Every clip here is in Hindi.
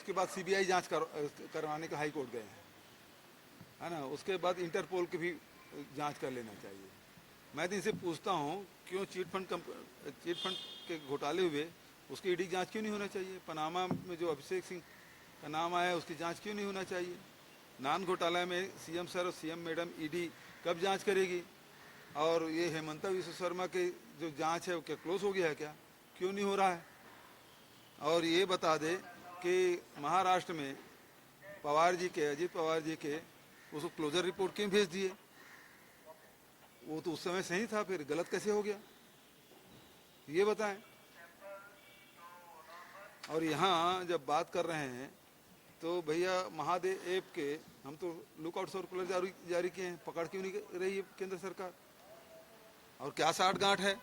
उसके बाद सीबीआई जांच करवाने का हाई कोर्ट गए हैं, है ना। उसके बाद इंटरपोल की भी जांच कर लेना चाहिए। मैं तो इनसे पूछता हूँ क्यों चिट फंड के घोटाले हुए उसकी ईडी जांच क्यों नहीं होना चाहिए। पनामा में जो अभिषेक सिंह का नाम आया उसकी जांच क्यों नहीं होना चाहिए। नान घोटाला में सीएम सर और सीएम मैडम ईडी कब जांच करेगी। और ये हेमंता विश्व शर्मा की जो जांच है वो क्या क्लोज हो गया है क्या, क्यों नहीं हो रहा है। और ये बता दे कि महाराष्ट्र में पवार जी के, अजीत पवार जी के, उसको क्लोजर रिपोर्ट क्यों भेज दिए। वो तो उस समय सही था, फिर गलत कैसे हो गया ये बताएं। और यहाँ जब बात कर रहे हैं तो भैया महादेव ऐप के हम तो लुकआउट सर्कुलर जारी किए हैं, पकड़ क्यों नहीं रही है केंद्र सरकार। और क्या साठगांठ है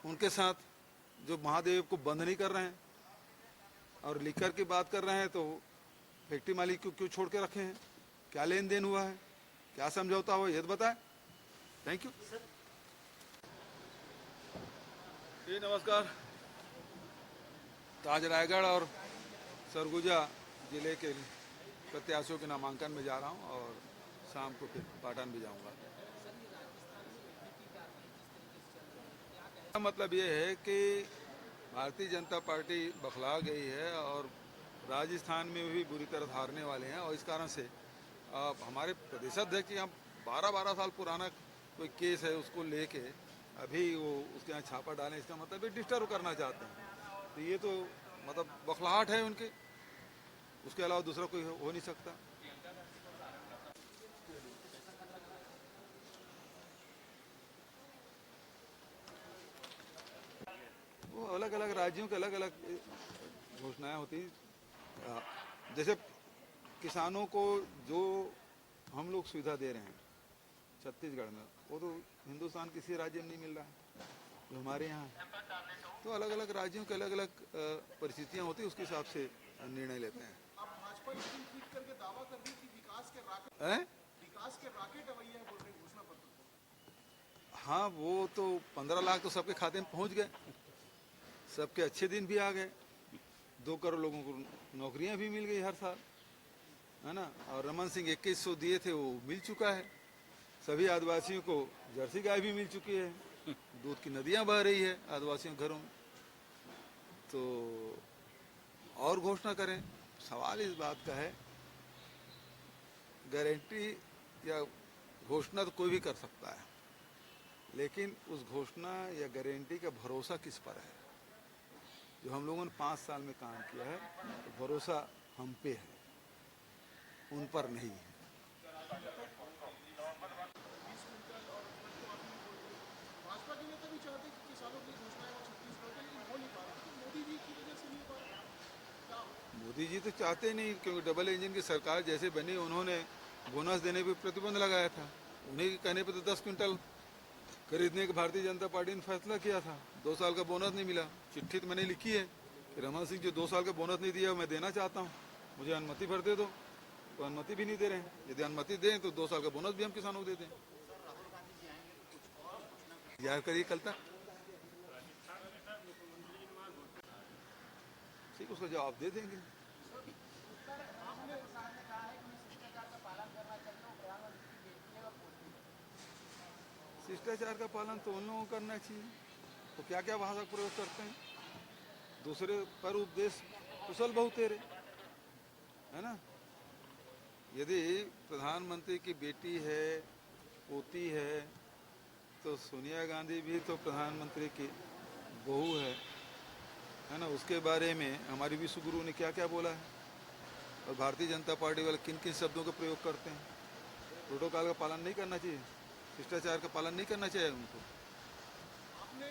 उनके साथ जो महादेव को बंद नहीं कर रहे हैं। और लिकर की बात कर रहे हैं तो फैक्ट्री मालिक को क्यों छोड़ के रखे हैं, क्या लेन देन हुआ है, क्या समझौता हुआ, ये तो बताएं। थैंक यू जी, नमस्कार। तो आज रायगढ़ और सरगुजा जिले के प्रत्याशियों के नामांकन में जा रहा हूं और शाम को फिर पाटन भी जाऊंगा। मतलब ये है कि भारतीय जनता पार्टी बखला गई है और राजस्थान में भी बुरी तरह हारने वाले हैं। और इस कारण से हमारे प्रदेशाध्यक्ष यहाँ 12-12 साल पुराना कोई केस है उसको लेके अभी वो उसके यहाँ छापा डालें, इसका मतलब ये डिस्टर्ब करना चाहते हैं। तो ये तो मतलब बखलाहट है उनके, उसके अलावा दूसरा कोई हो नहीं सकता। वो अलग अलग राज्यों के अलग अलग घोषणाएं होती। जैसे किसानों को जो हम लोग सुविधा दे रहे हैं छत्तीसगढ़ में, वो तो हिंदुस्तान किसी राज्य में नहीं मिल रहा है जो हमारे यहाँ है। तो अलग अलग राज्यों के अलग अलग परिस्थितियाँ होती है, उसके हिसाब से निर्णय लेते हैं। भाजपा इस दिन ट्वीट करके दावा कर रही कि विकास के राकेट रवैया बोल रहे घोषणा पत्र। हाँ, वो तो 15 लाख तो सबके खाते में पहुंच गए, सबके अच्छे दिन भी आ गए, 2 करोड़ लोगों को नौकरियां भी मिल गई हर साल, है ना। और रमन सिंह 2100 दिए थे वो मिल चुका है। सभी आदिवासियों को जर्सी गाय भी मिल चुकी है, दूध की नदियां बह रही है आदिवासियों के घरों में। तो और घोषणा करें, सवाल इस बात का है, गारंटी या घोषणा तो कोई भी कर सकता है, लेकिन उस घोषणा या गारंटी का भरोसा किस पर है। जो हम लोगों ने 5 साल में काम किया है तो भरोसा हम पे है, उन पर नहीं है। भाजपा के नेता भी चाहते कि किसानों की घोषणाएं हो छत्तीसगढ़ में, लेकिन हो नहीं पा रहा। तो मोदी जी की वजह से नहीं हो पा रहा। मोदी जी तो चाहते नहीं, क्योंकि डबल इंजन की सरकार जैसे बनी उन्होंने बोनस देने पर प्रतिबंध लगाया था। उन्हीं के कहने पर तो 10 क्विंटल खरीदने का भारतीय जनता पार्टी ने फैसला किया था। 2 साल का बोनस नहीं मिला। चिट्ठी तो मैंने लिखी है कि रमन सिंह जो 2 साल का बोनस नहीं दिया मैं देना चाहता हूँ, मुझे अनुमति भर दे दो। तो अनुमति भी नहीं दे रहे हैं। यदि अनुमति दें तो 2 साल का बोनस भी हम किसानों को दे दें। यार करिए कल तक, ठीक, उसका जवाब दे देंगे। शिष्टाचार का पालन तो उन लोगों को करना चाहिए। तो क्या क्या भाषा का प्रयोग करते हैं, दूसरे पर उपदेश कुशल बहु तेरे, है ना। यदि प्रधानमंत्री की बेटी है, पोती है, तो सोनिया गांधी भी तो प्रधानमंत्री की बहू है ना। उसके बारे में हमारी विश्व गुरु ने क्या क्या बोला है। और भारतीय जनता पार्टी वाले किन किन शब्दों का प्रयोग करते हैं। प्रोटोकॉल का पालन नहीं करना चाहिए, शिष्टाचार का पालन नहीं करना चाहिए उनको। आपने